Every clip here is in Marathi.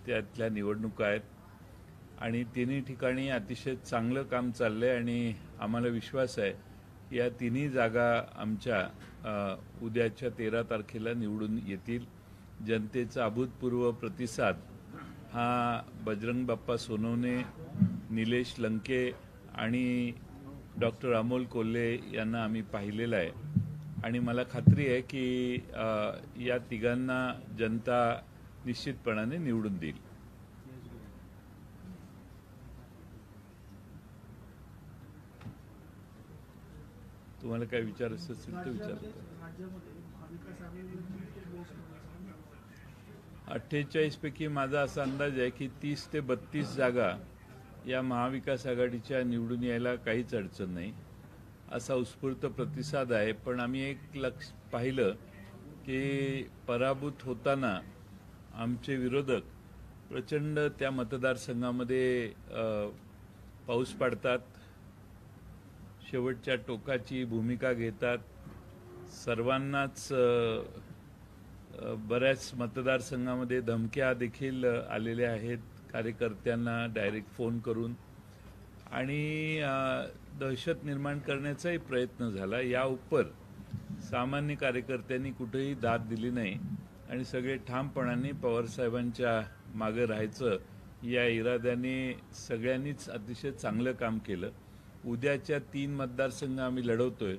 त्यातल्या निवडणुका आहेत आणि तिन्ही ठिकाणी अतिशय चांगलं काम चाललंय आणि आम्हाला विश्वास आहे की या तिन्ही जागा आमच्या उद्याच्या 13 तारखेला निवडून येतील। जनतेचा अभूतपूर्व प्रतिसाद हा बजरंग बाप्पा सोनवणे, निलेश लंके आणि डॉक्टर अमोल कोल्हे यांना आम्ही पाहिलेला आहे आणि मला खात्री आहे की या तिघांना जनता निश्चितपणाने निवडून देईल। तुम्हाला काय विचारायचं असेल तर विचारा। 48 पैकी माझा असा अंदाज आहे की 30 ते 32 जागा या महाविकास आघाडीच्या निवडून यायला काहीच अडचण नाही असा उत्स्फूर्त प्रतिसाद आहे। पण आम्ही एक पाहिलं की पराभूत होताना आमचे विरोधक प्रचंड त्या मतदारसंघामध्ये पाऊस पाडतात, शेवटच्या टोकाची भूमिका घेतात, सर्वांनाच बऱ्याच मतदारसंघामध्ये धमक्या देखील आलेल्या आहेत कार्यकर्त्यांना डायरेक्ट फोन करून आणि दहशत निर्माण करण्याचाही प्रयत्न झाला। या उपर सामान्य कार्यकर्त्यांनी कुठेही दाद दिली नाही आणि सगळे ठामपणाने पवारसाहेबांच्या मागे राहायचं या इराद्याने सगळ्यांनीच अतिशय चांगलं काम केलं। उद्याच्या 3 मतदारसंघ आम्ही लढवतोय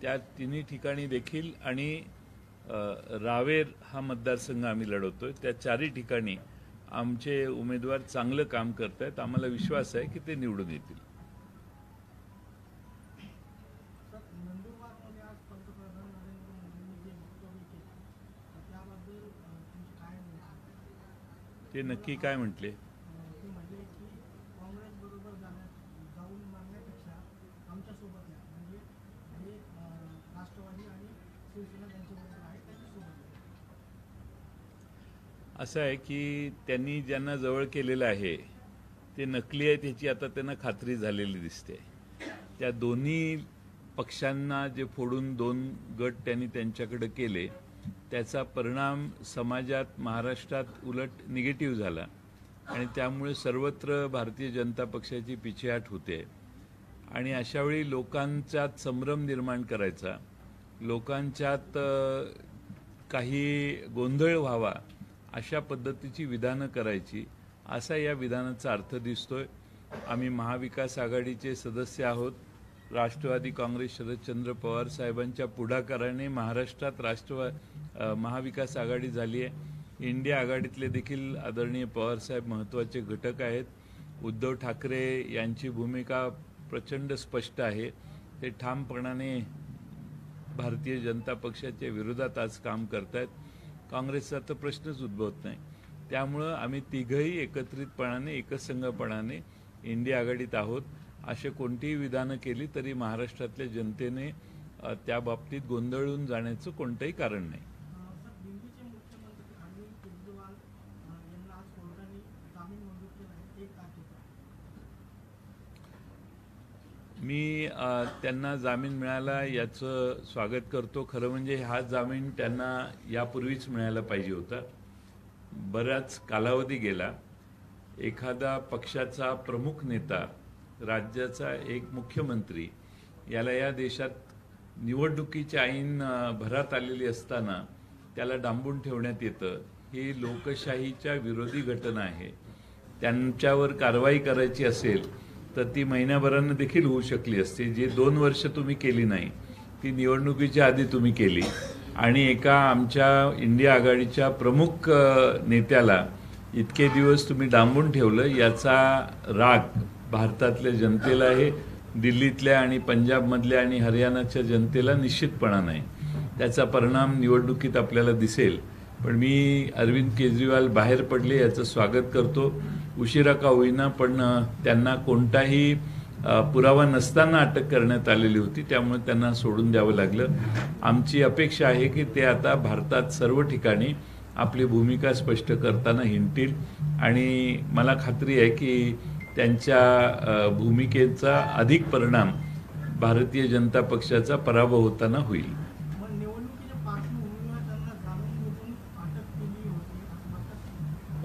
त्या तिन्ही ठिकाणी देखील आणि रावेर हा मतदारसंघ आम्ही लढवतोय त्या 4ही ठिकाणी आमचे उमेदवार चांगलं काम करतायत। आम्हाला विश्वास आहे की ते निवडून येतील। ते नक्की काय म्हटले? असं आहे की त्यांनी ज्यांना जवळ केलेलं आहे ते नकली आहे त्याची आता त्यांना खात्री झालेली दिसते। त्या दोन्ही पक्षांना जे फोडून 2 गट त्यांनी त्यांच्याकडे केले त्याचा परिणाम समाजात महाराष्ट्रात उलट निगेटिव्ह झाला आणि त्यामुळे सर्वत्र भारतीय जनता पक्षाची पिछेहाट होते आणि अशावेळी लोकांच्यात संभ्रम निर्माण करायचा, लोकांच्यात काही गोंधळ व्हावा अशा पद्धतीची विधानं करायची असा या विधानाचा अर्थ दिसतोय। आम्ही महाविकास आघाडीचे सदस्य आहोत। राष्ट्रवादी काँग्रेस शरदचंद्र पवार साहेबांच्या पुढाकाराने महाराष्ट्रात महाविकास आघाडी झाली आहे। इंडिया आघाडीतले देखील आदरणीय पवार साहेब महत्त्वाचे घटक आहेत। उद्धव ठाकरे यांची भूमिका प्रचंड स्पष्ट आहे, ते ठामपणाने भारतीय जनता पक्षाच्या विरोधात आज काम करतायत। काँग्रेसचा तर प्रश्नच उद्भवत नाही। त्यामुळं आम्ही तिघही एकत्रितपणाने एकसंघपणाने इंडिया आघाडीत आहोत। असे कोणतीही विधानं केली तरी महाराष्ट्रातल्या जनतेने त्या बाबतीत गोंधळून जाण्याचं कोणतंही कारण नाही। मी त्यांना जामीन मिळाला याचं स्वागत करतो। खरं म्हणजे हा जामीन त्यांना यापूर्वीच मिळायला पाहिजे होता। बराच कालावधी गेला। एखादा पक्षाचा प्रमुख नेता, राज्याचा एक मुख्यमंत्री याला या देशात निवडणुकीची ऐन भरात आलेली असताना त्याला डांबून ठेवण्यात येतं, ही लोकशाहीच्या विरोधी घटना आहे। त्यांच्यावर कारवाई करायची असेल तर ती महिन्याभरानं देखील होऊ शकली असती। जे 2 वर्ष तुम्ही केली नाही ती निवडणुकीच्या आधी तुम्ही केली आणि एका आमच्या इंडिया आघाडीच्या प्रमुख नेत्याला इतके दिवस तुम्ही डांबून ठेवलं याचा राग भारतातल्या जनतेला आहे, दिल्लीतल्या आणि पंजाबमधल्या आणि हरियाणाच्या जनतेला निश्चितपणानं आहे। त्याचा परिणाम निवडणुकीत आपल्याला दिसेल। पण मी अरविंद केजरीवाल बाहेर पडले याचं स्वागत करतो। उशिरा का होईना पण त्यांना कोणताही पुरावा नसताना अटक करण्यात आलेली होती, त्यामुळे त्यांना सोडून द्यावं लागलं। आमची अपेक्षा आहे की ते आता भारतात सर्व ठिकाणी आपली भूमिका स्पष्ट करताना हिंडतील आणि मला खात्री आहे की त्यांच्या भूमिकेचा अधिक परिणाम भारतीय जनता पक्षाचा पराभव होताना होईल।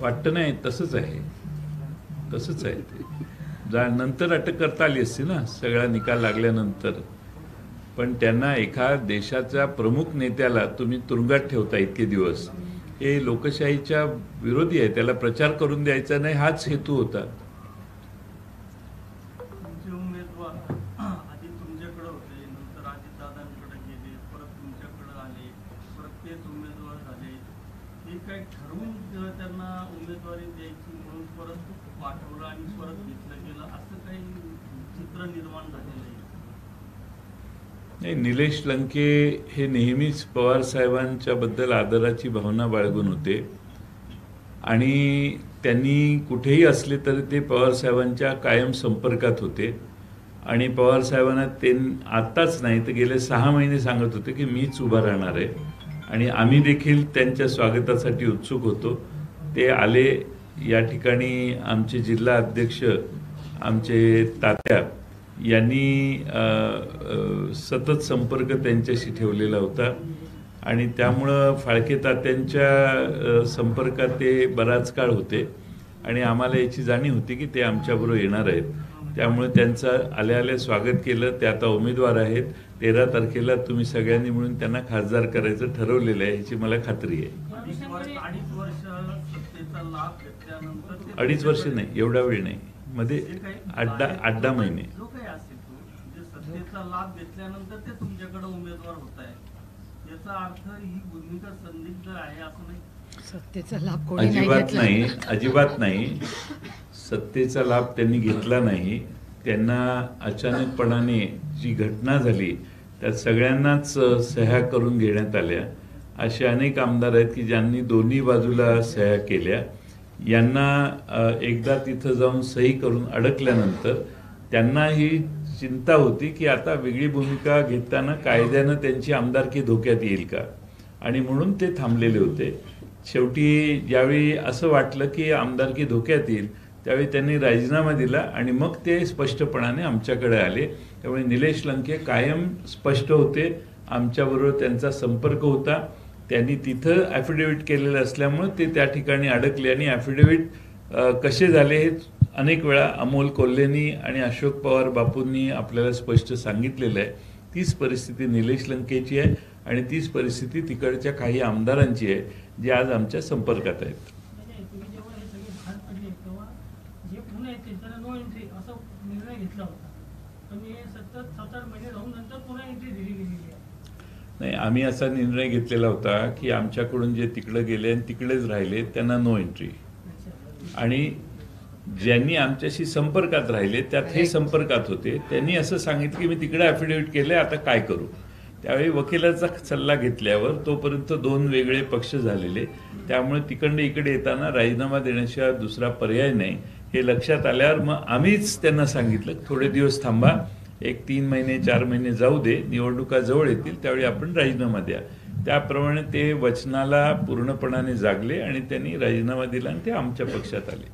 वाटतं नाही, तसंच आहे, तसंच आहे ते. नंतर अटक करता आली असती ना सगळा निकाल लागल्यानंतर, पण त्यांना एका देशाच्या प्रमुख नेत्याला तुम्ही तुरुंगात ठेवता इतके दिवस, हे लोकशाहीच्या विरोधी आहे. त्याला प्रचार करून द्यायचा नाही, हाच हेतू होता. त्यांना उमेदवारी द्यायची म्हणून परत पाठवलं आणि परत घेतलं गेलं, असं काही चित्र निर्माण झालेलं नाही. निलेश लंके हे नेहमीच पवार साहेबांच्या बद्दल आदराची भावना बाळगून होते आणि त्यांनी कुठेही असले तरी ते पवार साहेबांच्या कायम संपर्कात होते. आणि पवार साहेबांना ते आत्ताच नाही तर गेले 6 महिने सांगत होते की मीच उभा राहणार आहे आणि आम्ही देखील त्यांच्या स्वागतासाठी उत्सुक होतो. ते आले. या ठिकाणी आमचे जिल्हा अध्यक्ष आमचे तात्या यांनी सतत संपर्क त्यांच्याशी ठेवलेला होता आणि त्यामुळं फाळके तात्यांच्या संपर्कात ते बराच काळ होते आणि आम्हाला याची जाणीव होती की ते आमच्याबरोबर येणार आहेत. त्यामुळे त्यांचं आल्या आल्या स्वागत केलं. ते आता उमेदवार आहेत. 13 तारखेला तुम्ही सगळ्यांनी मिळून त्यांना खासदार करायचं ठरवलेलं आहे, याची मला खात्री आहे. 2.5 वर्ष नाही, एवढा वेळ नाही, मध्ये 8-10 महिने. सत्तेचा लाभ घेतल्यानंतर ते तुमच्याकडे उमेदवार होत आहे, याचा अर्थ ही भूमिका संदिग्ध आहे असं नाही? सत्तेचा लाभ कोणी अजिबात नाही, अजिबात नाही. सत्तेचा लाभ त्यांनी घेतला नाही. त्यांना अचानकपणाने जी घटना झाली त्यात सगळ्यांनाच सह्या करून घेण्यात आल्या. असे अनेक आमदार आहेत की ज्यांनी दोन्ही बाजूला सह्या केल्या. यांना एकदा तिथं जाऊन सही करून अडकल्यानंतर त्यांना ही चिंता होती की आता वेगळी भूमिका घेताना कायद्यानं त्यांची आमदारकी धोक्यात येईल का, आणि म्हणून ते थांबलेले होते. शेवटी ज्यावेळी असं वाटलं की आमदारकी धोक्यात येईल त्यावेळी त्यांनी राजीनामा दिला आणि मग ते स्पष्टपणाने आमच्याकडे आले. त्यामुळे निलेश लंके कायम स्पष्ट होते, आमच्याबरोबर त्यांचा संपर्क होता. त्यांनी तिथं ॲफिडेव्हिट केलेलं असल्यामुळे ते त्या ठिकाणी अडकले आणि ॲफिडेव्हिट कसे झाले हे अनेक वेळा अमोल कोल्हेंनी आणि अशोक पवार बापूंनी आपल्याला स्पष्ट सांगितलेलं आहे. तीच परिस्थिती निलेश लंकेची आहे आणि तीच परिस्थिती तिकडच्या काही आमदारांची आहे जे आज आमच्या संपर्कात आहेत. नाही, आम्ही असा निर्णय घेतलेला होता की आमच्याकडून जे तिकडे गेले आणि तिकडेच राहिले त्यांना नो एंट्री, आणि ज्यांनी आमच्याशी संपर्कात राहिले त्यात हे संपर्कात होते त्यांनी असं सांगितलं की मी तिकडे ॲफिडेव्हिट केले, आता काय करू. त्यावेळी वकिलाचा सल्ला घेतल्यावर तोपर्यंत 2 वेगळे पक्ष झालेले, त्यामुळे तिकडे इकडे येताना राजीनामा देण्याशिवाय दुसरा पर्याय नाही हे लक्षात आल्यावर मग आम्हीच त्यांना सांगितलं थोडे दिवस थांबा, 1-3 महिने 4 महिने जाऊ दे, निवडणुका जवळ येतील त्यावेळी आपण राजीनामा द्या. त्याप्रमाणे ते वचनाला पूर्णपणाने जागले आणि त्यांनी राजीनामा दिला आणि ते आमच्या पक्षात आले.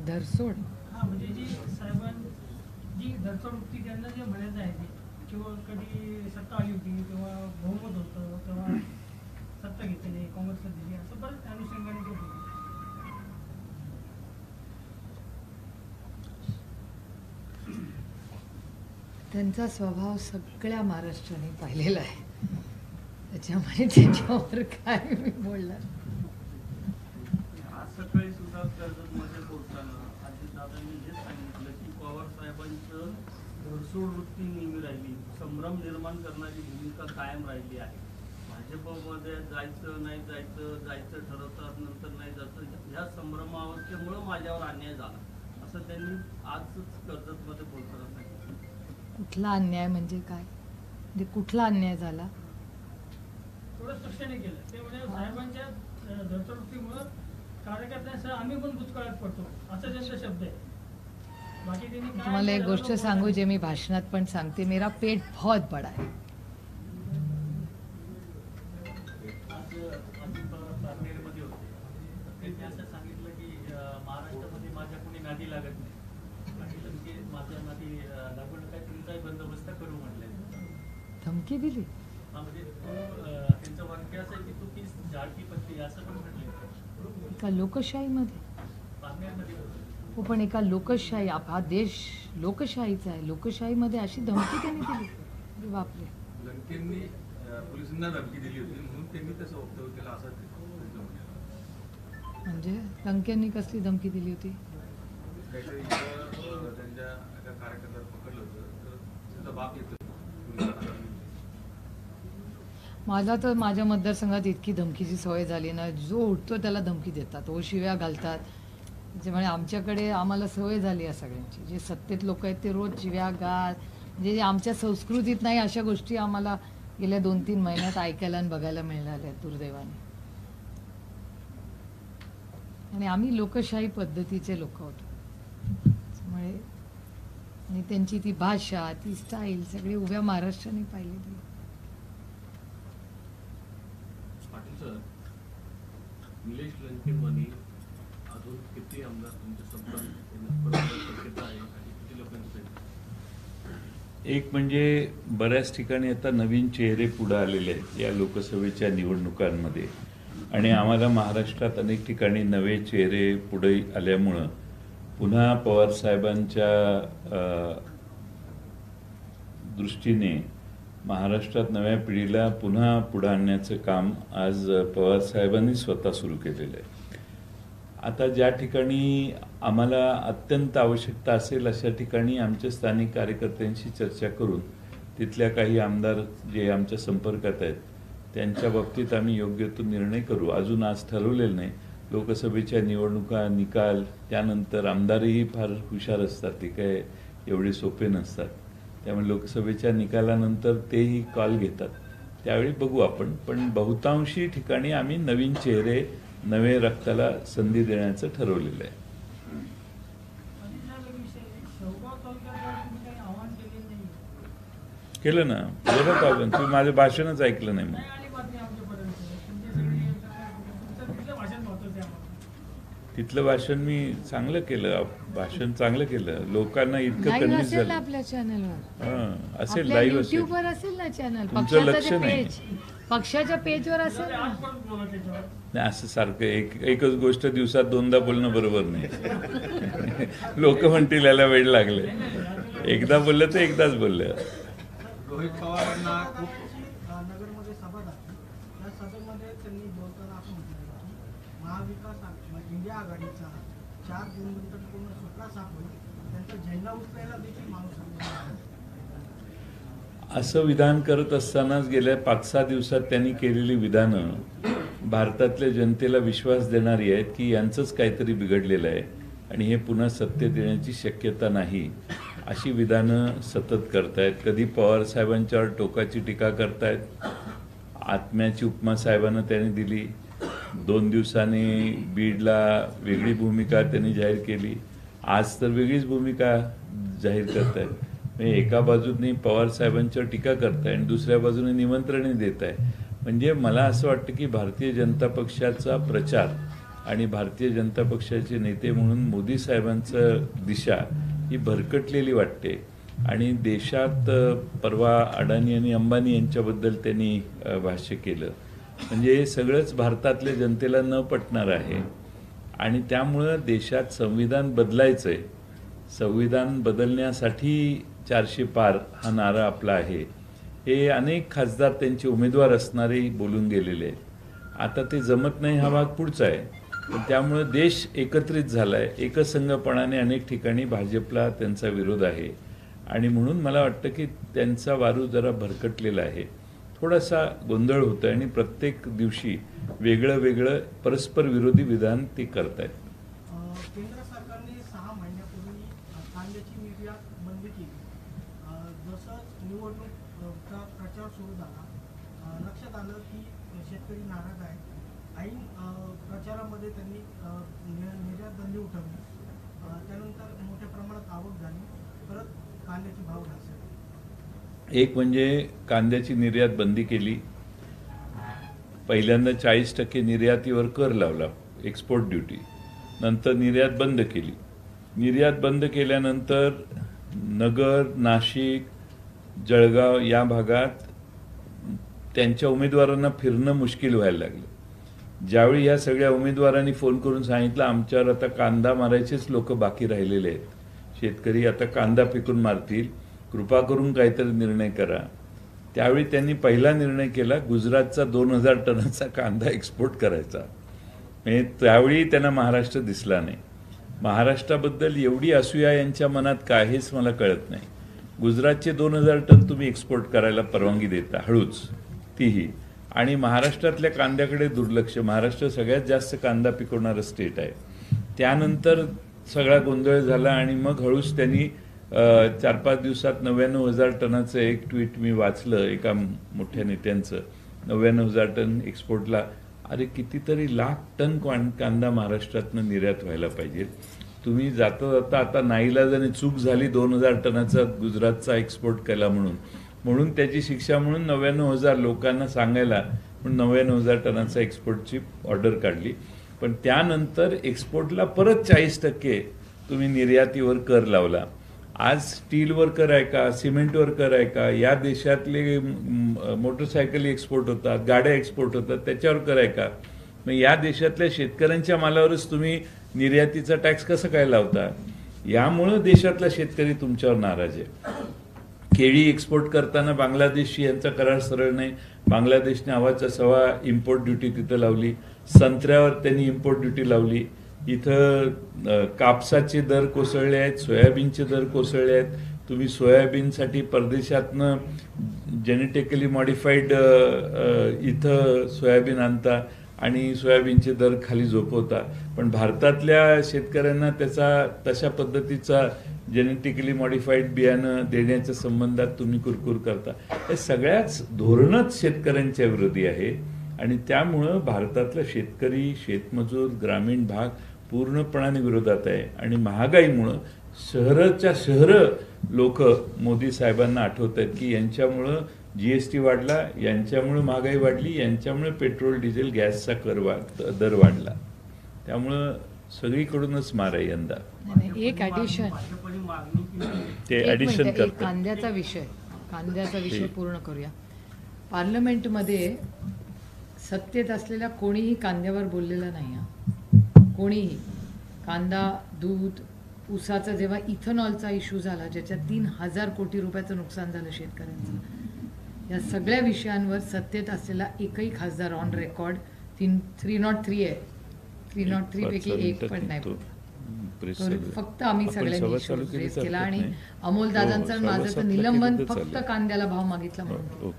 धरसोड म्हणजे जी साहेबांची धरसोड त्यांना जे म्हणायचं आहे किंवा कधी सत्ता आली होती तेव्हा बहुमत होतं तेव्हा सत्ता घेतली काँग्रेसला दिली, असं बरंच अनुषंगाने होतं. त्यांचा स्वभाव सगळ्या महाराष्ट्राने पाहिलेला आहे, त्याच्यामुळे त्याच्यावर काय मी बोलणार. आज सकाळी सुद्धा कर्जतमध्ये बोलताना अजितदादांनी हे सांगितलं की पवार साहेबांचं धरसोड वृत्ती नेहमी राहिली, संभ्रम निर्माण करणारी भूमिका कायम राहिली आहे. भाजपमध्ये जायचं नाही जायचं, जायचं ठरवतात नंतर नाही जायचं, ह्या संभ्रमावस्थेमुळे माझ्यावर अन्याय झाला, असं त्यांनी आजच कर्जतमध्ये बोलताना सांगितलं. कुठला अन्याय म्हणजे काय, म्हणजे कुठला अन्याय झाला? थोडं स्पष्टने केलं ते म्हणजे साहेबांच्या धरसोडवृत्तीमुळे कार्यकर्त्यांसह आम्ही पण दुष्काळात पडतो, असं त्यांचा शब्द आहे. बाकी त्यांनी तुम्हाला एक गोष्ट सांगू जे मी भाषणात पण सांगते, मेरा पेट बहुत बड़ा है. मध्ये होते त्यांनी असं सांगितलं की महाराष्ट्रामध्ये माझ्या कोणी नादी लागत नाही, माझ्या धमकी दिली? म्हणजे त्यांचं वाक्य असं आहे की तू किस झाड की पत्ती असं पण म्हटलंय एका लोकशाहीमध्ये. पारनेरमध्ये. हो, पण एका लोकशाही, हा देश लोकशाहीचा आहे, लोकशाहीमध्ये अशी धमकी त्यांनी दिली? अरे बापरे. लंकेंनी पोलिसांना धमकी दिली होती म्हणून त्यांनी तसं वक्तव्य केलं असं त्यांचं म्हणणं. म्हणजे लंकेंनी कसली धमकी दिली होती? काहीतरी त्यांच्या एका कार्यकर्त्याला पकडलं होतं तर त्याचा बाप येतो पोलिसांना. मला तर माझ्या मतदारसंघात इतकी धमकीची सवय झाली ना, जो उठतो त्याला धमकी देतात, ओ शिव्या घालतात. त्याच्यामुळे आमच्याकडे आम्हाला सवय झाली आहे सगळ्यांची. जे सत्तेत लोक आहेत ते रोज शिव्या गाळ, म्हणजे आमच्या संस्कृतीत नाही अशा गोष्टी आम्हाला गेल्या 2-3 महिन्यात ऐकायला आणि बघायला मिळाल्या दुर्दैवाने. आणि आम्ही लोकशाही पद्धतीचे लोक होतो, त्यामुळे आणि त्यांची ती भाषा, ती स्टाईल सगळी उभ्या महाराष्ट्राने पाहिलेली. पाटील सर, निलेश लंकेंवानी अजून किती आमदार तुमच्या संपर्क शक्यता आहे आणि किती लोकांची? एक म्हणजे बऱ्याच ठिकाणी आता नवीन चेहरे पुढे आलेले आहेत या लोकसभेच्या निवडणुकांमध्ये, आणि आम्हाला महाराष्ट्रात अनेक ठिकाणी नवे चेहरे पुढे आल्यामुळं पुन्हा पवारसाहेबांच्या दृष्टीने महाराष्ट्रात नव्या पिढीला पुन्हा पुढे आणण्याचं काम आज पवारसाहेबांनी स्वतः सुरू केलेलं आहे. आता ज्या ठिकाणी आम्हाला अत्यंत आवश्यकता असेल अशा ठिकाणी आमच्या स्थानिक कार्यकर्त्यांशी चर्चा करून तिथल्या काही आमदार जे आमच्या संपर्कात आहेत त्यांच्या बाबतीत आम्ही योग्य तो निर्णय करू. अजून आज ठरवलेलं नाही. लोकसभेच्या निवडणुका निकाल त्यानंतर आमदारही फार हुशार असतात, ते काय एवढे सोपे नसतात. त्यामुळे लोकसभेच्या निकालानंतर तेही कॉल घेतात, त्यावेळी बघू आपण. पण बहुतांशी ठिकाणी आम्ही नवीन चेहरे, नवे रक्ताला संधी देण्याचं ठरवलेलं आहे. केलं ना, बरं आव्हान. तुम्ही माझं भाषणच ऐकलं नाही. मग तिथलं भाषण मी चांगलं केलं, भाषण चांगलं केलं. लोकांना इतकं लाईव्ह कन्व्हिन्स असेल ना झालं. आपल्या चॅनलवर, असेल, आपल्या लाईव्ह असेल. युट्यूबवर असेल ना चॅनल, तुमचं लक्ष पक्षाचं नाही. पेज, पक्षाच्या पेजवर असेल ना. नाही, असं सारखं एकच गोष्ट दिवसात 2दा बोलणं बरोबर नाही. लोक म्हणतील याला वेळ लागले. एकदा बोललं तर एकदाच बोललं. रोहित पवारांना खूप नगरमध्ये सभा झाली. त्या सभेमध्ये त्यांनी बोलताना असं म्हटलं की महाविकास इंडिया आघाडीचा 4 जूननंतर पूर्ण सुटला सापडून त्यांचा झेंडा उचलायला देखील माणूस असं विधान करत असतानाच गेल्या 5-6 दिवसात त्यांनी केलेली विधानं भारतातल्या जनतेला विश्वास देणारी आहेत की यांचंच काहीतरी बिघडलेलं आहे आणि हे पुन्हा सत्तेत येण्याची शक्यता नाही, अशी विधानं सतत करतायत. कधी पवार साहेबांच्यावर टोकाची टीका करतायत. आत्म्याची उपमा साहेबांना त्यांनी दिली. 2 दिवसांनी बीडला वेगळी भूमिका त्यांनी जाहीर केली. आज तर वेगळीच भूमिका जाहीर करतायत. म्हणजे एका बाजूने पवार साहेबांच्यावर टीका करताय आणि दुसऱ्या बाजूने निमंत्रणही देत आहे. म्हणजे मला असं वाटतं की भारतीय जनता पक्षाचा प्रचार आणि भारतीय जनता पक्षाचे नेते म्हणून मोदी साहेबांचं दिशा ही भरकटलेली वाटते. आणि देशात परवा अडाणी आणि अंबानी यांच्याबद्दल त्यांनी भाष्य केलं. म्हणजे हे सगळंच भारतातल्या जनतेला न पटणार आहे. आणि त्यामुळं देशात संविधान बदलायचं आहे. संविधान बदलण्यासाठी 400 पार हा नारा आपला आहे. हे अनेक खासदार त्यांचे उमेदवार असणारे बोलून गेलेले आहेत. आता ते जमत नाही हा भाग पुढचा आहे. पण त्यामुळं देश एकत्रित झाला आहे. एकसंघपणाने अनेक ठिकाणी भाजपला त्यांचा विरोध आहे. आणि म्हणून मला वाटतं की त्यांचा वारू जरा भरकटलेला आहे. थोडासा गोंधळ होतोय आणि प्रत्येक दिवशी वेगळं वेगळं परस्पर विरोधी विधान ते करतायत. केंद्र सरकारने 6 महिन्यापूर्वी कांद्याची निर्यात बंदी केली. जसं निवडणूकचा प्रचार सुरू झाला, लक्षात आलं की शेतकरी नाराज आहे. ऐन प्रचारामध्ये त्यांनी निर्यात बंदी उठवली. त्यानंतर मोठ्या प्रमाणात आवक झाली. परत कांद्याचे भाव घसरले. एक म्हणजे कांद्याची निर्यात बंदी केली. पहिल्यांदा 40% निर्यातीवर कर लावला, एक्सपोर्ट ड्युटी. नंतर निर्यात बंद केली. निर्यात बंद केल्यानंतर नगर, नाशिक, जळगाव या भागात त्यांच्या उमेदवारांना फिरणं मुश्किल व्हायला लागलं. ज्यावेळी या सगळ्या उमेदवारांनी फोन करून सांगितलं आमच्यावर आता कांदा मारायचेच लोक बाकी राहिलेले आहेत, शेतकरी आता कांदा पिकून मारतील, कृपा करून काहीतरी निर्णय करा, त्यावेळी त्यांनी पहिला निर्णय केला गुजरातचा 2000 टनाचा कांदा एक्सपोर्ट करायचा. म्हणजे त्यावेळी त्यांना महाराष्ट्र दिसला नाही. महाराष्ट्राबद्दल एवढी असूया यांच्या मनात काय हेच मला कळत नाही. गुजरातचे 2000 टन तुम्ही एक्सपोर्ट करायला परवानगी देता हळूच तीही, आणि महाराष्ट्रातल्या कांद्याकडे दुर्लक्ष. महाराष्ट्र सगळ्यात जास्त कांदा पिकवणारं स्टेट आहे. त्यानंतर सगळा गोंधळ झाला आणि मग हळूच त्यांनी 4-5 दिवसात 99,000 टनाचं एक ट्विट मी वाचलं एका मोठ्या नेत्यांचं, 99,000 टन एक्सपोर्टला. अरे कितीतरी लाख टन कांदा महाराष्ट्रातनं निर्यात व्हायला पाहिजे. तुम्ही जाता जाता आता नाईलाजाने चूक झाली 2000 टनाचा गुजरातचा एक्सपोर्ट केला म्हणून त्याची शिक्षा म्हणून 99,000 लोकांना सांगायला पण 99,000 टनाचा एक्सपोर्टची ऑर्डर काढली. पण त्यानंतर एक्सपोर्टला परत 40% तुम्ही निर्यातीवर कर लावला. आज स्टीलवर कर आहे का, सिमेंटवर कर आहे का, या देशातले मोटरसायकली एक्सपोर्ट होतात, गाड्या एक्सपोर्ट होतात, त्याच्यावर कर आहे का? मग या देशातल्या शेतकऱ्यांच्या मालावरच तुम्ही निर्यातीचा टॅक्स कसं काय लावता? यामुळं देशातला शेतकरी तुमच्यावर नाराज आहे. केळी एक्सपोर्ट करताना बांगलादेशशी यांचा करार सरळ नाही. बांगलादेशने आवाचा सवा इम्पोर्ट ड्युटी तिथं लावली. संत्र्यावर त्यांनी इम्पोर्ट ड्युटी लावली. इथं कापसाचे दर कोसळले आहेत, सोयाबीनचे दर कोसळले आहेत. तुम्ही सोयाबीनसाठी परदेशातनं जेनेटिकली मॉडिफाईड इथं सोयाबीन आणता आणि सोयाबीनचे दर खाली झोपवता. पण भारतातल्या शेतकऱ्यांना तशा पद्धतीचा जेनेटिकली मॉडिफाईड बियाणं देण्याच्या संबंधात तुम्ही कुरकुर करता. हे सगळ्याच धोरणच शेतकऱ्यांच्या विरोधी आहे. आणि त्यामुळं भारतातला शेतकरी, शेतमजूर, ग्रामीण भाग पूर्णपणाने विरोधात आहे. आणि महागाईमुळं शहराच्या शहरं लोक मोदी साहेबांना आठवत आहेत की यांच्यामुळं GST वाढला, यांच्यामुळं महागाई वाढली, यांच्यामुळे पेट्रोल डिझेल गॅसचा दर वाढला. त्यामुळं सगळीकडूनच मार आहे यंदा. एक ॲडिशन, भाजपने मागणी केली ते ॲडिशन करतात. कांद्याचा विषय पूर्ण करूया. पार्लमेंटमध्ये सत्तेत असलेल्या कोणीही कांद्यावर बोललेलं नाही हा. कोणीही. कांदा, दूध, ऊसाचा जेव्हा इथेनॉलचा इश्यू झाला ज्याच्यात 3,000 कोटी रुपयाचं नुकसान झालं शेतकऱ्यांचं, या सगळ्या विषयांवर सत्तेत असलेला एकही खासदार ऑन रेकॉर्ड 303 आहे. 303 पैकी एक पण नाही. फक्त आम्ही सगळ्यांनी रेस केला आणि अमोल दादांचं आणि माझं तर निलंबन फक्त कांद्याला भाव मागितला म्हणून.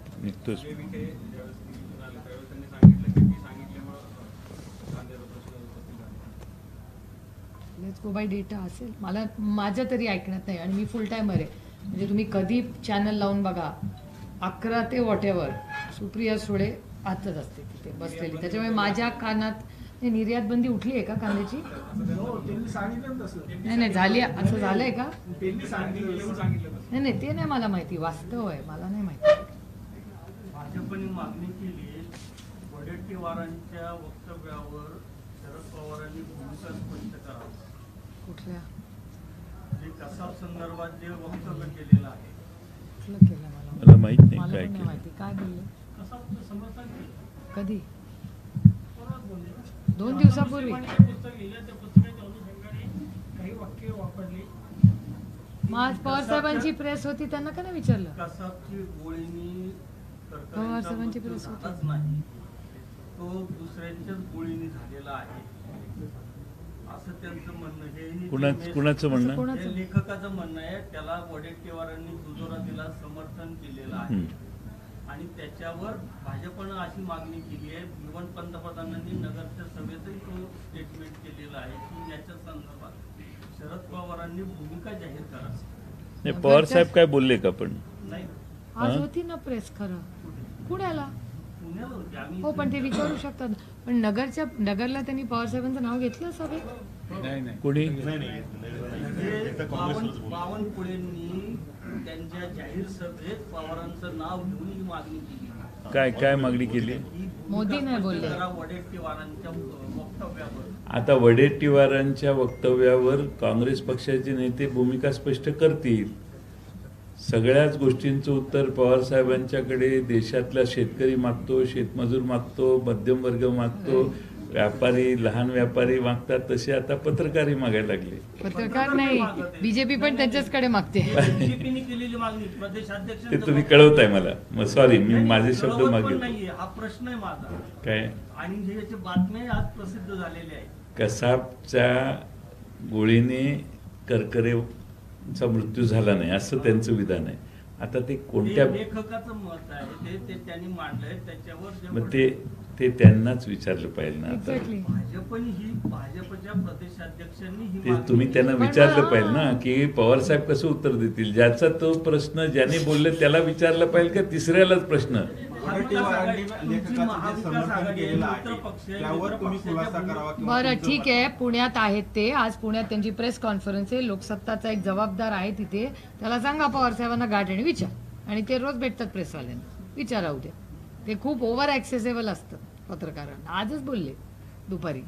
लेट्स गो बाय डेटा असेल. मला माझ्या तरी ऐकण्यात नाही आणि मी फुल टायमर आहे. म्हणजे तुम्ही कधी चॅनल लावून बघा, 11 ते व्हॉटेवर सुप्रिया सुळे आतच असते तिथे बसलेली. त्याच्यामुळे माझ्या कानात निर्यात बंदी उठली आहे का कांद्याची? नाही झाली, असं झालंय का? नाही ते नाही मला माहिती, वास्तव आहे, मला नाही माहिती. भाजपने मागणी केली वडेट्टीवारांच्या वक्तव्यावर शरद पवारांनी भूमिका स्पष्ट करावी. कुठल्या? जे कसाब संदर्भात जे वक्तव्य केलेलं आहे. कुठलं केलं मला माहित नाही. मला काय पण नाही केलं? माहिती. काय बोलले? कसाबचं समर्थन केलं. कधी? परत बोलले. 2 दिवसापूर्वी. पुस्तक लिहिलं, त्या पुस्तकाच्या अनुषंगाने काही वाक्य वापरली. मग आज पवार साहेबांची प्रेस होती, त्यांना का नाही विचारलं? कसाबची गोळीनी पवार साहेबांची प्रेस होती. झालाच नाही, तो दुसऱ्यांच्याच गोळीनी झालेला आहे असं त्यांचं म्हणणं. हे कुणाचं म्हणणं? कोणाचं? लेखकाचं म्हणणं आहे. त्याला वडेट्टीवारांनी दुजोरा दिला, समर्थन केलेलं आहे. आणि त्याच्यावर भाजपनं अशी मागणी केली आहे. इव्हन पंतप्रधानांनी नगरच्या सभेतही तो स्टेटमेंट केलेला आहे की याच्या संदर्भात शरद पवारांनी भूमिका जाहीर करा. पवार साहेब काय बोलले का? पण नाही, आज होती ना प्रेस. खरं पुण्याला पुण्याला होते आम्ही. हो, पण ते विचारू शकतात. पण नगरला त्यांनी पवार साहेबांचं नाव घेतलं सभेत? कोणी? बावनकुळेंनी त्यांच्या जाहीर सभेत पवारांचं नाव घेऊन ही मागणी केली. काय मागणी केली? मोदी नाही बोलले. वडेट्टीवारांच्या वक्तव्यावर. आता वडेट्टीवारांच्या वक्तव्यावर काँग्रेस पक्षाचे नेते भूमिका स्पष्ट करतील. सगळ्याच गोष्टींचं उत्तर पवार साहेबांच्याकडे देशातला शेतकरी मागतो, शेतमजूर मागतो, मध्यम वर्ग मागतो, व्यापारी, लहान व्यापारी मागतात, तसे आता पत्रकारही मागायला लागले. पत्रकार नाही, बीजेपी पण त्यांच्याचकडे मागते. बीजेपीने केलेली मागणी प्रदेशाध्यक्ष ते तुम्ही कळवताय मला. मग सॉरी, मी माझे शब्द मागे. नाहीये, हा प्रश्न आहे माझा. काय आणि ह्याची बातम्या आज प्रसिद्ध झालेल्या आहे. कसाबच्या गोळीने करकरेचा मृत्यू झाला नाही असं त्यांचं विधान आहे. आता ते कोणत्या, लेखकाचं मत आहे ते त्यांनी मांडलंय, त्याच्यावर मग ते त्यांनाच विचारलं पाहिजे ना. आता एक्झॅक्टली. भाजपच्या प्रदेशाध्यक्षांनी ही ते मागणी तुम्ही त्यांना पण विचारलं मग- पाहिजे ना की पवार साहेब कसं उत्तर देतील. ज्याचा तो प्रश्न ज्याने बोलले त्याला विचारला पाहिजे का तिसऱ्यालाच प्रश्न. बरं ठीक आहे, पुण्यात आहेत ते. आज पुण्यात त्यांची प्रेस कॉन्फरन्स आहे, लोकसत्ताचा एक जबाबदार आहे तिथे. त्याला सांगा पवार साहेबांना गाठ आणि विचार. आणि ते रोज भेटतात प्रेसवाल्यांना, विचारा उद्या. ते खूप ओव्हर ऍक्सेसेबल असतं पत्रकारांना. आजच बोलले दुपारी.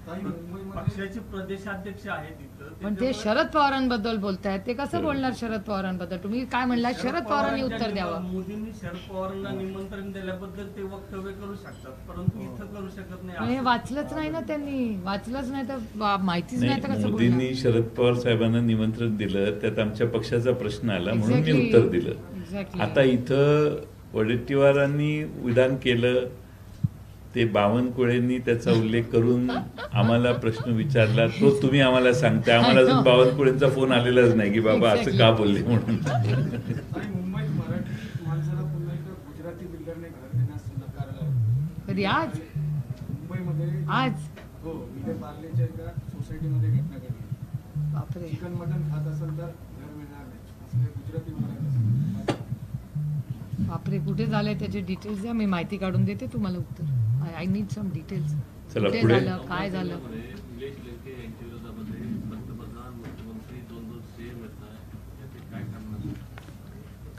पक्षाचे प्रदेशाध्यक्ष आहेत तिथं. पण ते शरद पवारांबद्दल बोलतायत, ते कसं बोलणार शरद पवारांबद्दल? तुम्ही काय म्हणला, शरद पवारांनी उत्तर द्यावं. मोदींनी शरद पवारांना निमंत्रण दिल्याबद्दल ते वक्तव्य करू शकतात, परंतु इथं करू शकत नाही. हे वाचलंच नाही ना त्यांनी. वाचलंच नाही तर माहितीच नाही तर नाही, कसं मोदींनी बोलणार? शरद पवार साहेबांना निमंत्रण दिलं, त्यात आमच्या पक्षाचा प्रश्न आला म्हणून मी Exactly. उत्तर दिलं. Exactly. आता इथं वडेट्टीवारांनी विधान केलं, ते बावनकुळेंनी त्याचा उल्लेख करून आम्हाला प्रश्न विचारला, तो तुम्ही आम्हाला सांगताय. आम्हाला अजून बावनकुळेंचा फोन आलेलाच नाही की बाबा असं का बोलले म्हणून. आणि मुंबईत मराठी माणसाला पुन्हा एकदा गुजराती बिल्डरने घर देण्यास नकारलं. कधी आज मुंबईमध्ये आज हो, विले पार्लेच्या एका सोसायटीमध्ये घटना घडली. बापरे. चिकन मटन खात असेल तर घर मिळणार नाही असं ते गुजराती बोलत असेल. बापरे, कुठे झालंय त्याचे डिटेल्स द्या, मी माहिती काढून देते तुम्हाला उत्तर. I need some details. चला, कुठे पुढे. झालं, काय झालं? निलेश लंके यांच्या विरोधामध्ये पंतप्रधान मुख्यमंत्री दोन सीएम येतात, याचे काय करणार?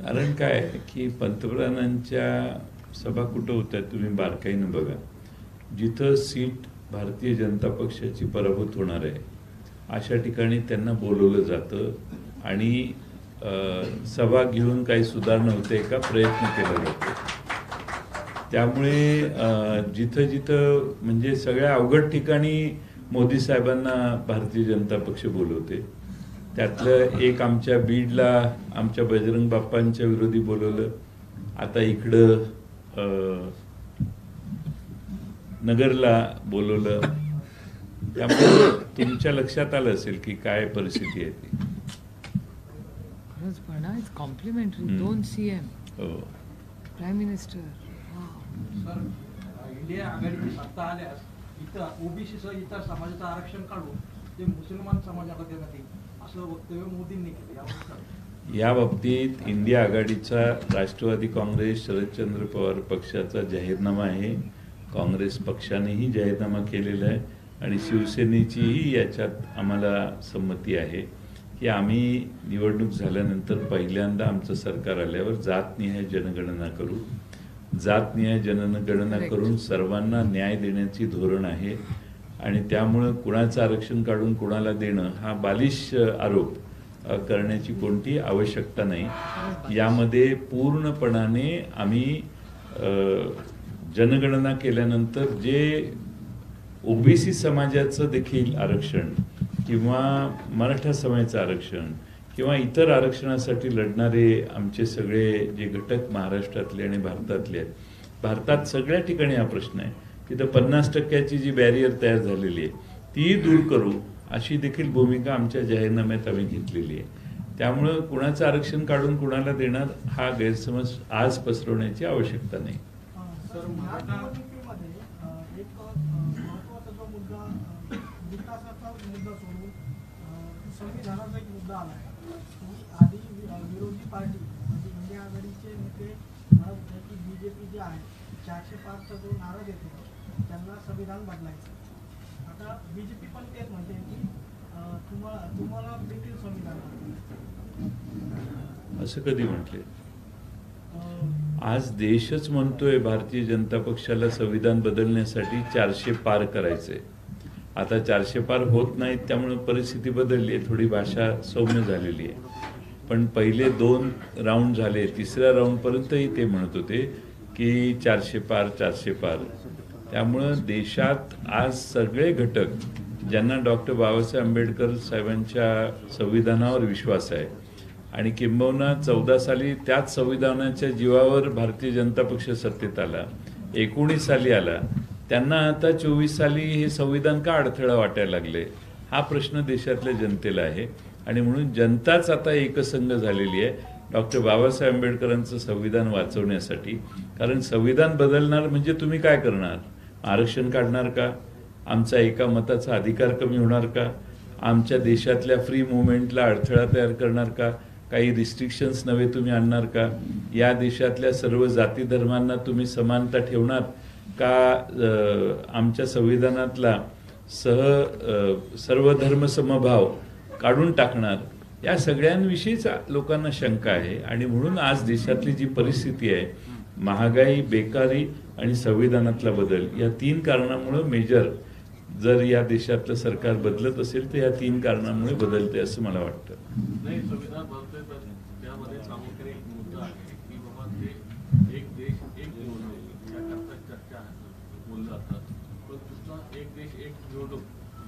कारण काय आहे की पंतप्रधानांच्या सभा कुठं होत्या तुम्ही बारकाईनं बघा. जिथं सीट भारतीय जनता पक्षाची पराभूत होणार आहे अशा ठिकाणी त्यांना बोलवलं जातं आणि सभा घेऊन काही सुधारणा होते का प्रयत्न केला जातो. त्यामुळे जिथं जिथं म्हणजे सगळ्या अवघड ठिकाणी मोदी साहेबांना भारतीय जनता पक्ष बोलवते. त्यातलं एक आमच्या बीडला आमच्या बजरंग बाप्पांच्या विरोधी बोलवलं. आता इकडं नगरला बोलवलं. त्यामुळे तुमच्या लक्षात आलं असेल की काय परिस्थिती आहे ती. खरंच पण इट्स कॉम्प्लिमेंटरी. हम्म. 2 CM, हो. Prime minister. सर, इंडिया आघाडीची सत्ता आल्यास इथं ओबीसी सह इतर समाजाचं आरक्षण काढून ते मुसलमान समाजाला देण्यात येईल असं वक्तव्य मोदींनी केलं. यावर या बाबतीत इंडिया आघाडीचा राष्ट्रवादी काँग्रेस शरदचंद्र पवार पक्षाचा जाहीरनामा आहे. काँग्रेस पक्षानेही जाहीरनामा केलेला आहे आणि शिवसेनेचीही याच्यात आम्हाला संमती आहे की आम्ही निवडणूक झाल्यानंतर पहिल्यांदा आमचं सरकार आल्यावर जातनिहाय जनगणना करू. जातनिहाय जनगणना करून सर्वांना न्याय देण्याची धोरण आहे आणि त्यामुळं कुणाचं आरक्षण काढून कुणाला देणं हा बालिश आरोप करण्याची कोणती आवश्यकता नाही. यामध्ये पूर्णपणाने आम्ही जनगणना केल्यानंतर जे ओबीसी समाजाचं देखील आरक्षण किंवा मराठा समाजाचं आरक्षण किंवा इतर आरक्षणासाठी लढणारे आमचे सगळे जे घटक महाराष्ट्रातले आणि भारतातले आहेत. भारतात सगळ्या ठिकाणी हा प्रश्न आहे. तिथं 50% जी बॅरियर तयार झालेली आहे ती दूर करू अशी देखील भूमिका आमच्या जाहीरनाम्यात आम्ही घेतलेली आहे. त्यामुळं कुणाचं आरक्षण काढून कुणाला देणार हा गैरसमज आज पसरवण्याची आवश्यकता नाही. सर, या निवडणुकीमध्ये एक महत्त्वाचा जो मुद्दा विकासाचा मुद्दा सोडून संविधानाचा एक मुद्दा आला आहे. आधी विरोधी पार्टी म्हणजे इंडिया आघाडीचे नेते म्हणत होते की बीजेपी जे आहे 405चा जो नारा देते त्यांना संविधान बदलायचं. आता बीजेपी पण तेच म्हणते की तुम्हाला देखील संविधान असं कधी म्हटले? आज देशच म्हणतोय भारतीय जनता पक्षाला संविधान बदलण्यासाठी 400 पार करायचंय. आता 400 पार होत नाहीत त्यामुळे परिस्थिती बदलली आहे, थोडी भाषा सौम्य झालेली आहे. पण पहिले 2 राऊंड झाले, तिसऱ्या राऊंडपर्यंतही ते म्हणत होते की 400 पार 400 पार. त्यामुळं देशात आज सगळे घटक ज्यांना डॉक्टर बाबासाहेब आंबेडकर साहेबांच्या संविधानावर विश्वास आहे आणि किंबहुना 14 साली त्याच संविधानाच्या जीवावर भारतीय जनता पक्ष सत्तेत आला, 19 साली आला, त्यांना आता 24 साली हे संविधान का अडथळा वाटायला लागले, हा प्रश्न देशातल्या जनतेला आहे. आणि म्हणून जनताच आता एकसंघ झालेली आहे डॉक्टर बाबासाहेब आंबेडकरांचं संविधान वाचवण्यासाठी. कारण संविधान बदलणार म्हणजे तुम्ही काय करणार? आरक्षण काढणार का? आमचा एका मताचा अधिकार कमी होणार का? आमच्या देशातल्या फ्री मुवमेंटला अडथळा तयार करणार का? काही रिस्ट्रिक्शन्स नवे तुम्ही आणणार का? या देशातल्या सर्व जाती धर्मांना तुम्ही समानता ठेवणार का? आमच्या संविधानातला सर्व धर्म समभाव काढून टाकणार? या सगळ्यांविषयीच लोकांना शंका आहे. आणि म्हणून आज देशातली जी परिस्थिती आहे, महागाई, बेकारी आणि संविधानातला बदल, या 3 कारणामुळे मेजर जर या देशातलं सरकार बदलत असेल तर या 3 कारणामुळे बदलते असं मला वाटतं. नाही, संविधान बदलतंय तर त्यामध्ये प्रामुख्याने एक मुद्दा आहे की बाबा ते एक देश एक निवडणूक याकरता चर्चा बोललं जातात, पण दुसरा एक देश एक निवडणूक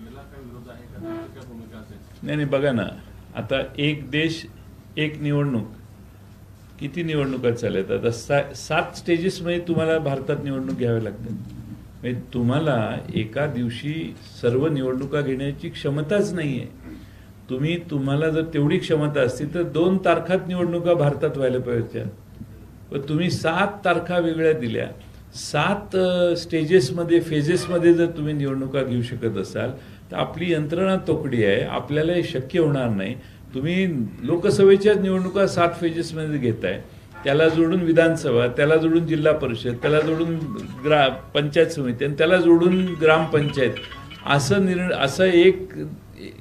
याला काय विरोध आहे का? तुमची काय भूमिका असेल? नाही, बघा ना, आता एक देश एक निवडणूक, किती निवडणुका चालत? आता 7 स्टेजेसमध्ये तुम्हाला भारतात निवडणूक घ्याव्या लागतात. म्हणजे तुम्हाला एका दिवशी सर्व निवडणुका घेण्याची क्षमताच नाही आहे. तुम्हाला जर तेवढी क्षमता असती तर 2 तारखात निवडणुका भारतात व्हायला पाहिजे. पण तुम्ही 7 तारखा वेगळ्या दिल्या. 7 स्टेजेसमध्ये, फेजेसमध्ये जर तुम्ही निवडणुका घेऊ शकत असाल तर आपली यंत्रणा तोकडी आहे, आपल्याला हे शक्य होणार नाही. तुम्ही लोकसभेच्या निवडणुका 7 फेजेसमध्ये घेताय, त्याला जोडून विधानसभा, त्याला जोडून जिल्हा परिषद, त्याला जोडून पंचायत समिती आणि त्याला जोडून ग्रामपंचायत, असं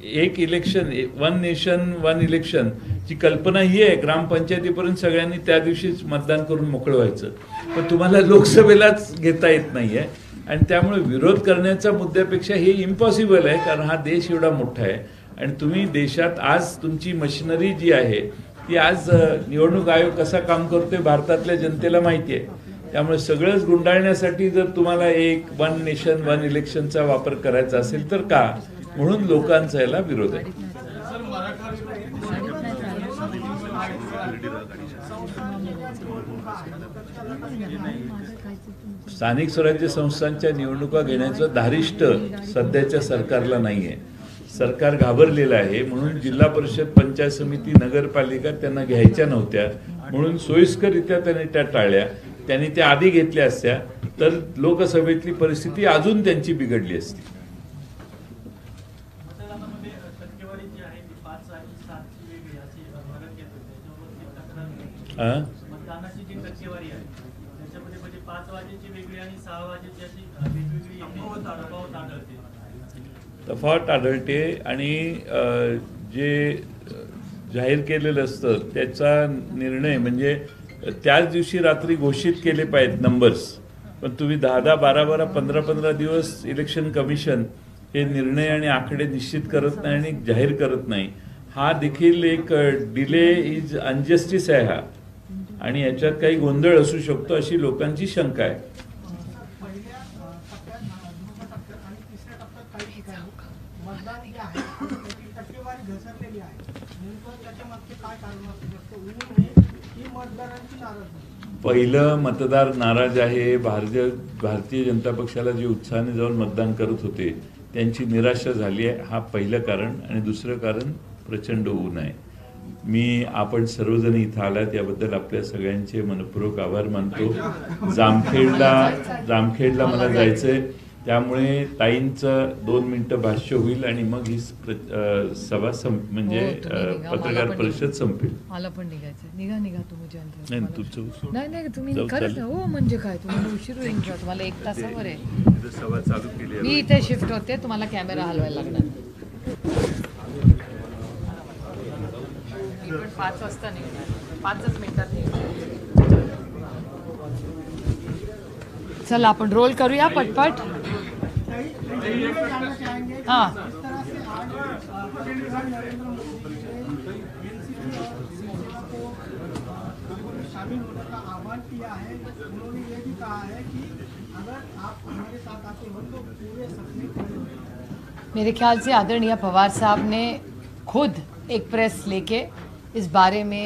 एक इलेक्शन, 1 नेशन 1 इलेक्शन ची कल्पना ही आहे. ग्रामपंचायतीपर्यंत सगळ्यांनी त्या दिवशीच मतदान करून मोकळं व्हायचं, पण तुम्हाला लोकसभेलाच घेता येत नाहीये. आणि त्यामुळे विरोध करण्याच्या मुद्द्यापेक्षा हे इम्पॉसिबल आहे, कारण हा देश एवढा मोठा आहे आणि तुम्ही देशात आज तुमची मशिनरी जी आहे ती आज निवडणूक आयोग कसा काम करतोय भारतातल्या जनतेला माहिती आहे. त्यामुळे सगळंच गुंडाळण्यासाठी जर तुम्हाला एक 1 नेशन 1 इलेक्शनचा वापर करायचा असेल तर का? म्हणून लोकांचा याला विरोध आहे. स्थानिक स्वराज्य संस्थांच्या निवडणुका घेण्याचं धारिष्ट सध्याच्या सरकारला नाहीये. सरकार घाबरलेलं आहे. म्हणून जिल्हा परिषद, पंचायत समिती, नगरपालिका त्यांना घ्यायच्या नव्हत्या, म्हणून सोयीस्कररित्या त्यांनी त्या टाळल्या. त्यांनी त्या आधी घेतल्या असत्या तर लोकसभेतली परिस्थिती अजून त्यांची बिघडली असती. मतदानाची जी टक्केवारी आहे त्याच्यामध्ये म्हणजे 5 वाजेची वेगळी आणि 6 वाजेची अशी वेगवेगळी तफावत आढळते. आणि जे जाहीर केलेलं असतं त्याचा निर्णय म्हणजे त्याच दिवशी रात्री घोषित केले पाहिजेत नंबर्स, पण तुम्ही 10-10, 12-12, 15-15 दिवस इलेक्शन कमिशन हे निर्णय आणि आकडे निश्चित करत नाही आणि जाहीर करत नाही. हा देखील एक डिले इज अनजस्टिस आहे हा, आणि याच्यात काही गोंधळ असू शकतो अशी लोकांची शंका आहे. पहिलं मतदार नाराज आहे. भारतीय जनता पक्षाला जे उत्साहाने जाऊन मतदान करत होते त्यांची निराशा झाली आहे, हा पहिलं कारण. आणि दुसरं कारण प्रचंड ऊन आहे. आपण सर्वजण इथं आलात याबद्दल आपल्या सगळ्यांचे मनपूर्वक आभार मानतो. जामखेडला मला जायचंय, त्यामुळे ताईंचं 2 मिनिटं भाष्य होईल आणि मग ही सभा म्हणजे पत्रकार परिषद संपेल. मला पण निघायचं. निघा तुम्ही. नाही तुमचं नाही तुम्ही खरंच हो, म्हणजे काय तुम्हाला उशीर होईल का? तुम्हाला 1 तासावर आहे. सभा चालू केली. मी इथे शिफ्ट होते, तुम्हाला कॅमेरा हलवायला लागणार. मी पण 5 वाजता निघणार, 5च मिनिटात निघणार. चला आपण रोल करूया पटपट. हाँ शामिल होने का आह्वान किया है। उन्होंने ये भी कहा है कि अगर आप हमारे साथ आते हो तो पूरे सपने पूरे होंगे। मेरे ख्याल से आदरणीय पवार साहब ने खुद एक प्रेस लेके इस बारे में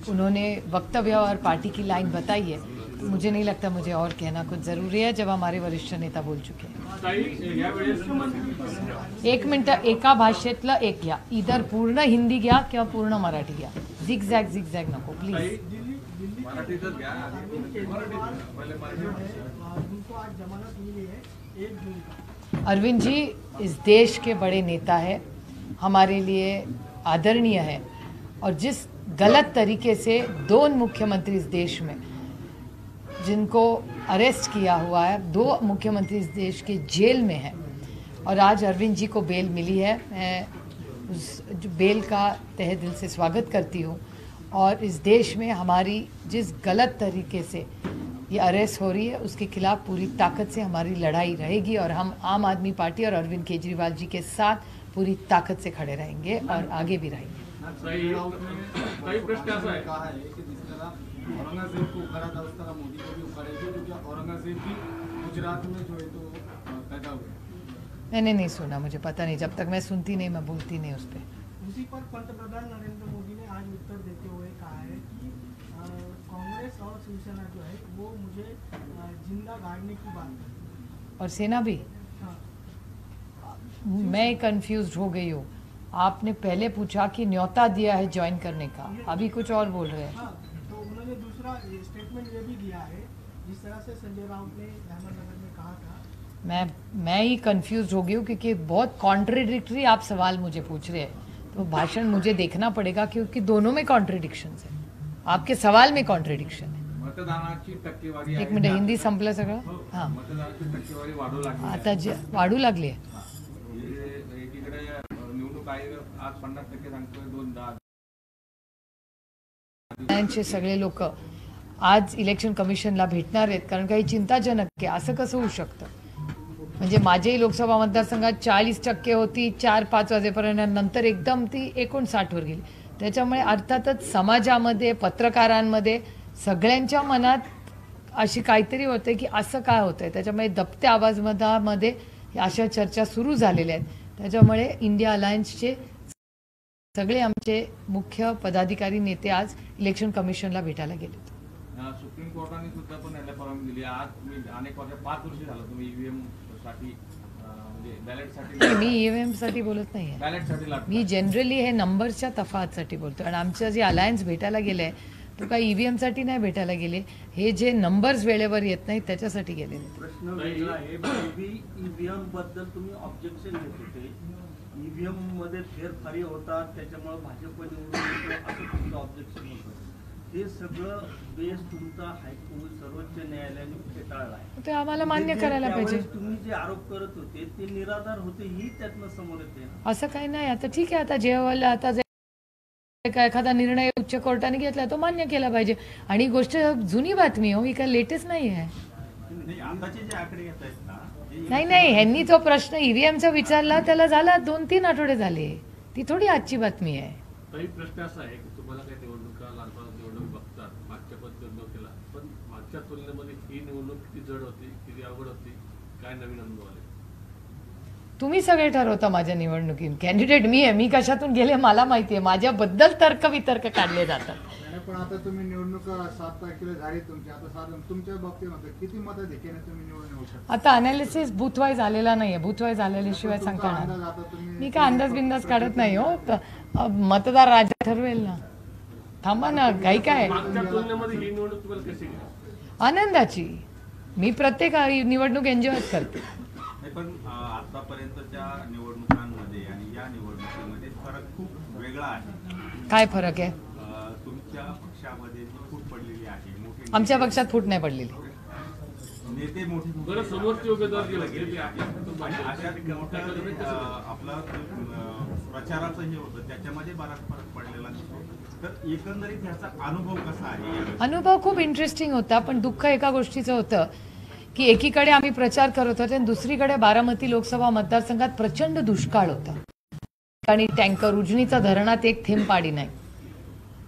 उन्होंने वक्तव्य और पार्टी की लाइन बताई है, तो मुझे नहीं लगता मुझे और कहना कुछ ज़रूरी है जब हमारे वरिष्ठ नेता बोल चुके हैं। ताई यावेळेस एक मिनटं, एका भाषेतलं एक घ्या, इधर पूर्ण हिंदी घ्या किंवा पूर्ण मराठी घ्या, झिगझॅग नको प्लीज। दिल्ली मराठीतच घ्या. अरविंद केजरीवाल पहिले जो मराठी. है जिनको आज जमानत मिली है 1 जून का। अरविंद जी इस देश के बड़े नेता है, हमारे लिए आदरणीय है, और जिस गलत तरीके से 2 मुख्यमंत्री इस देश में जिनको अरेस्ट किया हुआ है, 2 मुख्यमंत्री इस देश के जेल में हैं, और आज अरविंद जी को बेल मिली है। मैं उस बेल का तहे दिल से स्वागत करती हूँ, और इस देश में हमारी जिस गलत तरीके से ये अरेस्ट हो रही है उसके खिलाफ पूरी ताकत से हमारी लड़ाई रहेगी, और हम आम आदमी पार्टी और अरविंद केजरीवाल जी के साथ पूरी ताकत से खड़े रहेंगे और आगे भी रहेंगे। ताई प्रश्न असा आहे कहा है कि जिस तरह औरंगजेब को उखाड़ा था उस तरह मोदी को भी उखाड़ेंगे, क्योंकि औरंगजेब भी गुजरात में जो है तो पैदा हुए। मैंने नहीं सुना, मुझे पता नहीं, जब तक मैं सुनती नहीं मैं बोलती नहीं उस पर। उसी पर पंतप्रधान नरेंद्र मोदी ने आज उत्तर देते हुए कहा है कि कांग्रेस और शिवसेना जो है वो मुझे जिंदा गाड़ने की बात है। और सेना भी। हाँ, मैं कंफ्यूज हो गई हूँ, आपने पहले पूछा कि न्योता दिया है ज्वाइन करने का, अभी कुछ और बोल रहे हैं। हाँ, तो उन्होंने दूसरा स्टेटमेंट ये भी दिया है, जिस तरह से संजय राउत ने अहमदनगर में कहा था। मैं ही कंफ्यूज हो गई हूँ, क्योंकि बहुत कॉन्ट्रडिक्टरी आप सवाल मुझे पूछ रहे हैं, तो भाषण मुझे देखना पड़ेगा, क्योंकि दोनों में कॉन्ट्रडिक्शंस है, आपके सवाल में कॉन्ट्रडिक्शन है। मतदानाची टक्केवारी एक मिनिट, हिंदी संपलं सगळं? हां, मतदानाची टक्केवारी वाढू लागली आहे. आता वाढू लागली आहे। एकीकडे निवडणूक आयोग आज 50% सांगतोय, 2 त्यांचे सगळे लोक आज इलेक्शन कमिशनला भेटणार आहेत, कारण काही चिंताजनक आहे। असं कसं होऊ शकतं? म्हणजे माझ्याही लोकसभा मतदारसंघात 40% होती 4-5 वाजेपर्यंत, नंतर एकदम ती 59वर गेली। त्याच्यामुळे अर्थातच समाजामध्ये, पत्रकारांमध्ये, सगळ्यांच्या मनात अशी काहीतरी होते की असं काय होतंय, त्याच्यामुळे दबत्या आवाजमध्ये अशा चर्चा सुरू झालेल्या आहेत। त्याच्यामुळे इंडिया अलायन्सचे सगळे आमचे मुख्य पदाधिकारी नेते आज इलेक्शन कमिशनला भेटायला गेले। सुप्रीम कोर्टाने सुद्धा पण याला परवानगी दिली. आज तुम्ही अनेक वर्ष 5 वर्ष झालं तुम्ही ईव्हीएम साठी म्हणजे बॅलेट साठी मी ईव्हीएम साठी बोलत नाहीये, बॅलेट साठी मी जनरली हे नंबरच्या तफावतसाठी बोलतो। आणि आमचं जे अलायन्स भेटायला गेले तो काही ईव्हीएम साठी नाही भेटायला गेले, हे जे नंबर्स वेळेवर येत नाहीत त्याच्यासाठी गेले। प्रश्न वेगळा आहे, ईव्हीएम बद्दल तुम्ही ऑब्जेक्शन घेत होते, ईव्हीएम मध्ये फेरफारी होतात त्याच्यामुळे भाजप निवडून येतं असं तुमचं ऑब्जेक्शन होतं। हे सगळं बेस तुमचा हायकोर्ट सर्वोच्च न्यायालयाने फेटाळला आहे, ते आम्हाला मान्य करायला पाहिजे। त्यावेळेस तुम्ही जे आरोप करत होते ते निराधार होते, ही त्यातनं समोर येते ना। असं काही नाही, आता ठीक आहे, आता जेव्हा आता काय एखादा निर्णय उच्च कोर्टाने घेतला तो मान्य केला पाहिजे। आणि ही गोष्ट जुनी बातमी हो, ही काय लेटेस्ट नाही आहे। आताचे जे आकडे येत आहेत ना, नाही, ह्यांनी तो प्रश्न ईव्हीएमचा विचारला, त्याला झाला 2-3 आठवडे झाले, ती थोडी आजची बातमी आहे। ताई प्रश्न असा आहे की तुम्हाला काही निवडणुका लहानपणा निवडणूक बघतात, मागच्या निवडणुकीला पण मागच्या तुलनेमध्ये ही निवडणूक किती जड होती, किती अवघड होती, काय नवीन अनुभव आले? तुम्ही सगळे ठरवता माझ्या निवडणुकीत, कॅन्डिडेट मी आहे, मी कशातून गेले मला माहिती आहे, माझ्याबद्दल तर्क काढले जातात। पण आता तुम्ही निवडणूक 7 तारखेला झाली तुमची, आता साधारण तुमच्या बाबतीमध्ये किती मताधिक्याने तुम्ही निवडून येऊ शकता? आता अनालिसिस बुथवाईज आलेला नाहीये, बुथवाईज आलेल्याशिवाय सांगता येणार मी काय अंदाज बिंदाज काढत नाही हो, मतदार राजा ठरवेल ना। थांबा ना, काही काय मागच्या तुलनेमध्ये ही निवडणूक तुम्हाला कशी गेली? आनंदाची, मी प्रत्येक निवडणूक एन्जॉयच करते। पण आतापर्यंतच्या निवडणुकांमध्ये आणि या निवडणुकीमध्ये फरक खूप वेगळा आहे। काय फरक आहे? तुमच्या पक्षामध्ये फूट पडलेली आहे, मोठे आमच्या पक्षात फूट नाही पडलेली। नेते मोठे बरं, समोरचे उमेदवार जे होते ते आणि अशा मोठ्या आपला प्रचाराचं हे होतं त्याच्यामध्ये बराच फरक पडलेला दिसतो। तर एकंदरीत ह्याचा अनुभव कसा आहे? अनुभव खूप इंटरेस्टिंग होता, पण दुःख एका गोष्टीचं होतं की एकीकडे आम्ही प्रचार करत होतो आणि दुसरीकडे बारामती लोकसभा मतदारसंघात प्रचंड दुष्काळ होता, आणि टँकर उजनीचा धरणात एक थेंब पाणी नाही,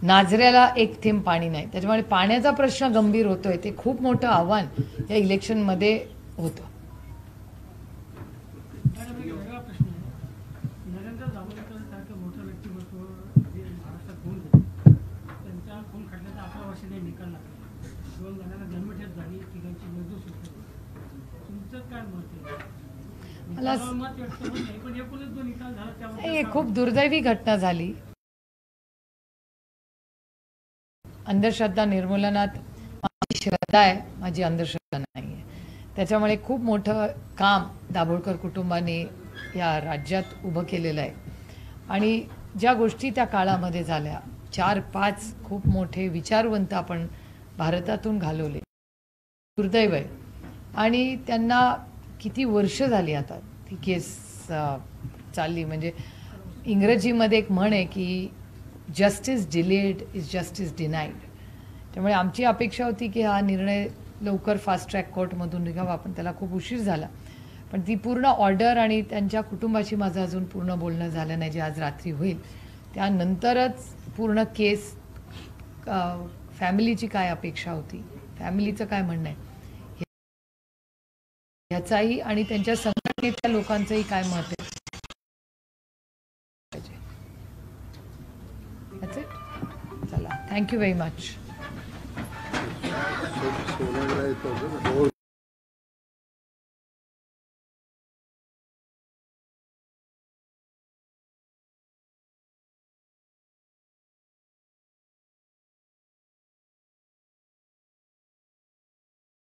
नाझऱ्याला एक थेंब पाणी नाही. त्याच्यामुळे पाण्याचा प्रश्न गंभीर होतोय. ते खूप मोठं आव्हान या इलेक्शनमध्ये होतं. मॅडम, एक वेगळा प्रश्न आहे. नरेंद्र दाभोलकर सारखं मोठं व्यक्तिमत्व जे महाराष्ट्रात होऊन गेले, त्यांच्या खून खटल्याचा 11 वर्षाने निकाल लागला. 2 जणांना जन्मठेप झाली, तिघांची निर्दोष सुटली. तुमचं काय मत आहे? मला मत व्यक्त होत नाही, पण एकूणच जो निकाल झाला त्याबद्दल हे काय खूप दुर्दैवी घटना झाली. अंधश्रद्धा निर्मूलनात माझी श्रद्धा आहे, माझी अंधश्रद्धा नाही आहे. त्याच्यामुळे खूप मोठं काम दाभोळकर कुटुंबाने या राज्यात उभं केलेलं आहे. आणि ज्या गोष्टी त्या काळामध्ये झाल्या, 4-5 खूप मोठे विचारवंत आपण भारतातून घालवले, दुर्दैव आहे. आणि त्यांना किती वर्ष झाली आता ती केस चालली. म्हणजे इंग्रजीमध्ये एक म्हण आहे की justice delayed is justice denied. त्यामुळे आमची अपेक्षा होती की हा निर्णय लवकर फास्ट ट्रॅक कोर्टमधून निघावा, पण त्याला खूप उशीर झाला. पण ती पूर्ण ऑर्डर आणि त्यांच्या कुटुंबाशी माझं अजून पूर्ण बोलणं झालं नाही, जे आज रात्री होईल. त्यानंतरच पूर्ण केस, फॅमिलीची काय अपेक्षा होती, फॅमिलीचं काय म्हणणं आहे ह्याचाही, आणि त्यांच्या संघटनेच्या लोकांचंही काय मत आहे. That's it. चला, थँक्यू व्हेरी मच.